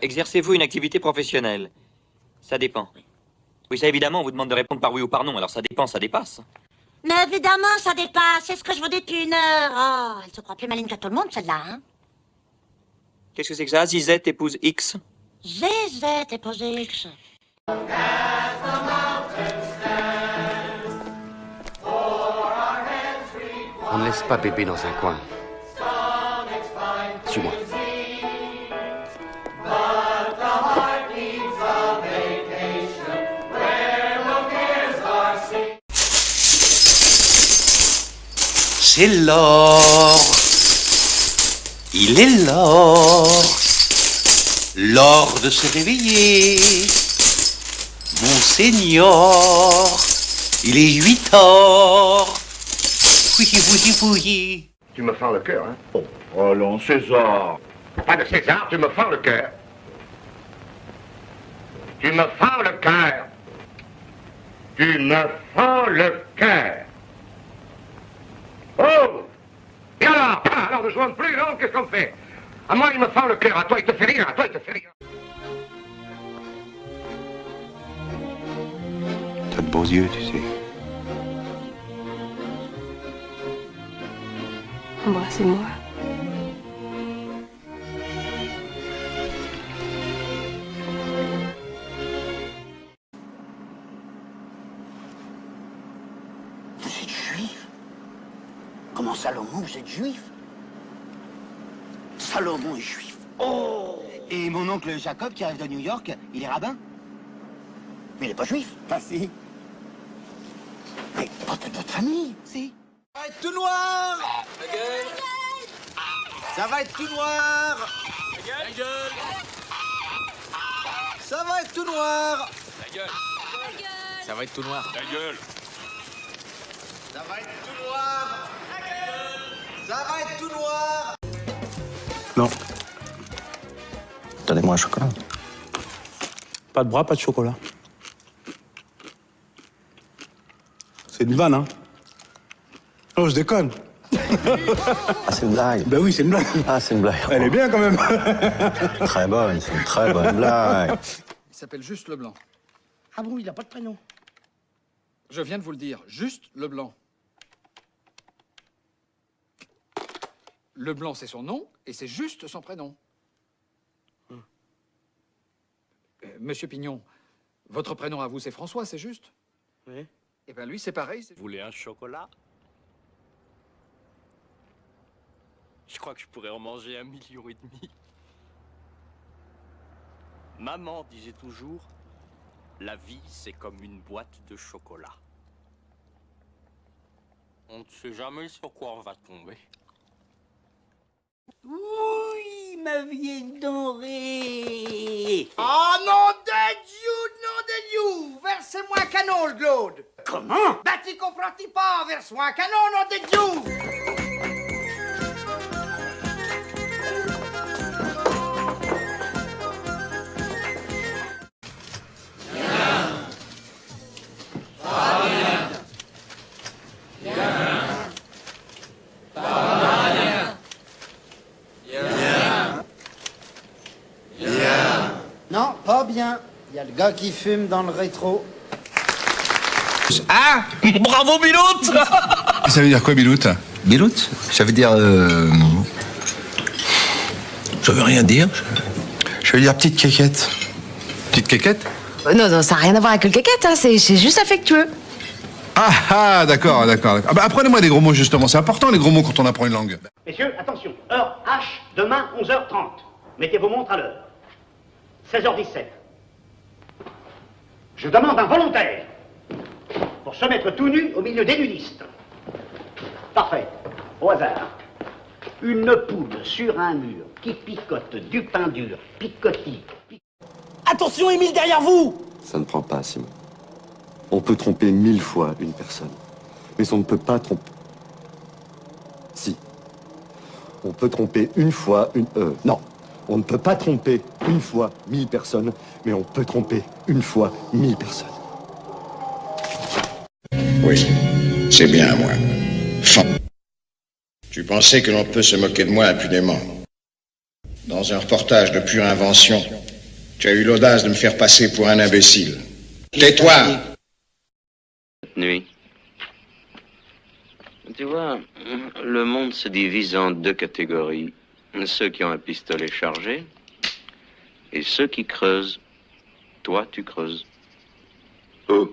exercez-vous une activité professionnelle? Ça dépend. Oui, ça évidemment, on vous demande de répondre par oui ou par non, alors ça dépend, ça dépasse. Mais évidemment, ça dépasse. C'est ce que je vous dis depuis 1 heure. Oh, elle se croit plus maligne que tout le monde, celle-là, hein? Qu'est-ce que c'est que ça? Zizette épouse X? Zizette épouse X. On ne laisse pas bébé dans un coin. Suis-moi. C'est l'or. Il est l'or. L'or de se réveiller. Monseigneur, il est 8 heures. Oui. Tu me fends le cœur, hein? Oh, allons, César. Pas de César, tu me fends le cœur. Tu me fends le cœur. Tu me fends le cœur. Oh! Et alors ne jouons plus, non? Qu'est-ce qu'on fait? À moi, il me fend le cœur. À toi, il te fait rire. À toi, il te fait rire. T'as de beaux yeux, tu sais. Embrassez-moi. Vous êtes juif? Comment Salomon, vous êtes juif? Salomon est juif. Oh! Et mon oncle Jacob qui arrive de New York, il est rabbin? Mais il n'est pas juif. Ah si. Mais pas de votre famille, si. Ça va être tout noir. Ta gueule. Ça va être tout noir. Ta gueule. Ça va être tout noir. Ta gueule. Ça va être tout noir. Ta gueule. Ça va être tout noir. Ça va être tout noir. Non. Donnez-moi un chocolat. Pas de bras, pas de chocolat. C'est une vanne, hein? Oh, je déconne. Ah, c'est une blague. Ben oui, c'est une blague. Ah, c'est une blague. Elle est bien quand même. Très bonne, c'est une très bonne blague. Il s'appelle Juste Leblanc. Ah bon, il n'a pas de prénom? Je viens de vous le dire, Juste Leblanc. Leblanc, c'est son nom, et c'est juste son prénom. Monsieur Pignon, votre prénom à vous, c'est François, c'est juste? Oui. Eh bien, lui, c'est pareil. Vous voulez un chocolat? Je crois que je pourrais en manger 1,5 million. Maman disait toujours, la vie, c'est comme une boîte de chocolat. On ne sait jamais sur quoi on va tomber. Oui, ma vieille dorée. Oh, nom de Dieu, versez-moi un canon, le Claude. Comment? Bah, t'y comprends-tu pas, verse-moi un canon, nom de Dieu. Non, pas bien. Il y a le gars qui fume dans le rétro. Ah! Bravo, Bilout! Ça veut dire quoi, Bilout? Bilout, ça veut dire... Ça veut rien dire. Je veux dire petite quéquette. Petite quéquette? Non, ça n'a rien à voir avec le caquette, hein, c'est juste affectueux. D'accord. Ah bah, apprenez-moi des gros mots, justement. C'est important, les gros mots, quand on apprend une langue. Messieurs, attention. Heure H, demain, 11h30. Mettez vos montres à l'heure. 16h17. Je demande un volontaire pour se mettre tout nu au milieu des nudistes. Parfait. Au hasard. Une poule sur un mur qui picote du pain dur. Picotis. Attention, Émile, derrière vous. Ça ne prend pas, Simon. On peut tromper 1000 fois une personne. Mais on ne peut pas tromper... Si. On peut tromper une fois une... Non. On ne peut pas tromper une fois 1000 personnes, mais on peut tromper une fois 1000 personnes. Oui, c'est bien à moi. Tu pensais que l'on peut se moquer de moi impunément. Dans un reportage de pure invention, Tu as eu l'audace de me faire passer pour un imbécile. Tais-toi! Cette nuit. Tu vois, le monde se divise en deux catégories. Ceux qui ont un pistolet chargé et ceux qui creusent. Toi, tu creuses. Où?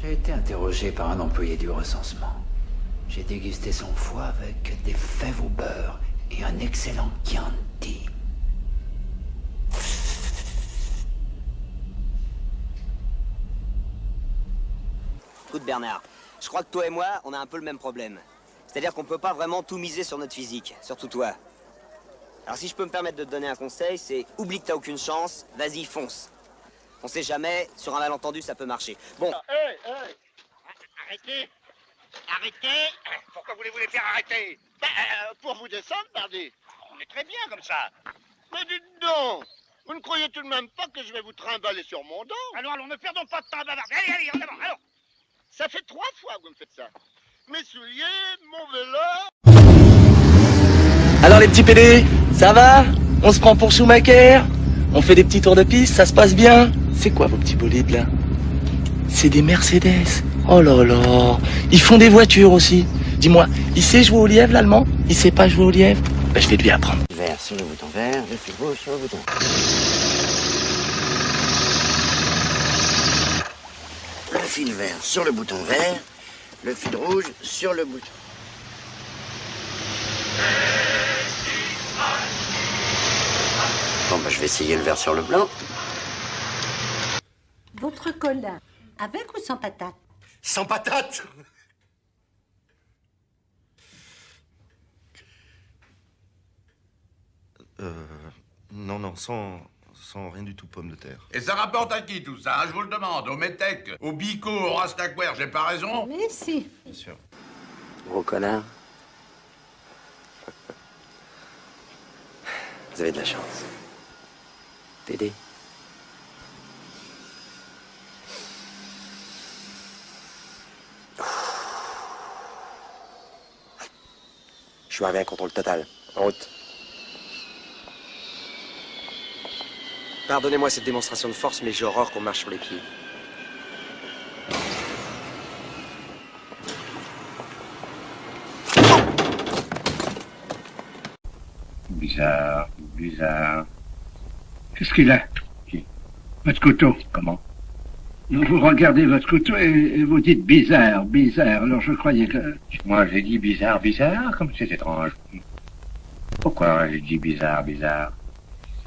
J'ai été interrogé par un employé du recensement. J'ai dégusté son foie avec des fèves au beurre et un excellent Chianti. Écoute Bernard, je crois que toi et moi, on a un peu le même problème. C'est-à-dire qu'on peut pas vraiment tout miser sur notre physique, surtout toi. Alors si je peux me permettre de te donner un conseil, c'est oublie que t'as aucune chance, vas-y fonce. On sait jamais, sur un malentendu ça peut marcher. Bon. Arrêtez! Arrêtez! Pourquoi voulez-vous les faire arrêter? Pour vous descendre, pardi. On est très bien comme ça. Mais dites donc! Vous ne croyez tout de même pas que je vais vous trimballer sur mon dos? Alors, ne perdons pas de temps à bavarder. Allez, en avant, alors! Ça fait 3 fois que vous me faites ça. Mes souliers, mon vélo... Alors les petits PD, ça va? On se prend pour Schumacher? On fait des petits tours de piste, ça se passe bien? C'est quoi vos petits bolides là? C'est des Mercedes. Oh là là. Ils font des voitures aussi. Dis-moi, il sait jouer au lièvre l'allemand? Il sait pas jouer au lièvre? Ben je vais lui apprendre. Vert sur le bouton vert, le fil rouge sur le bouton. Le fil vert sur le bouton vert, le fil rouge sur le bouton. Bon, bah, je vais essayer le vert sur le blanc. Votre cola, avec ou sans patate? Sans patate? Non, sans rien du tout, pomme de terre. Et ça rapporte à qui tout ça, hein, je vous le demande? Au Métèque, au Bico, au Rastaquaire, j'ai pas raison? Mais si. Bien sûr. Gros connard. Vous avez de la chance. PD. Je suis arrivé à contrôle total. En route. Pardonnez-moi cette démonstration de force, mais j'ai horreur qu'on marche sur les pieds. Bizarre, bizarre. Qu'est-ce qu'il a? Votre couteau. Comment? Non, vous regardez votre couteau et vous dites bizarre, bizarre. Alors je croyais que... Moi j'ai dit bizarre, bizarre, comme c'est étrange. Pourquoi j'ai dit bizarre, bizarre?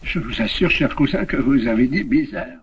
Je vous assure, cher cousin, que vous avez dit bizarre.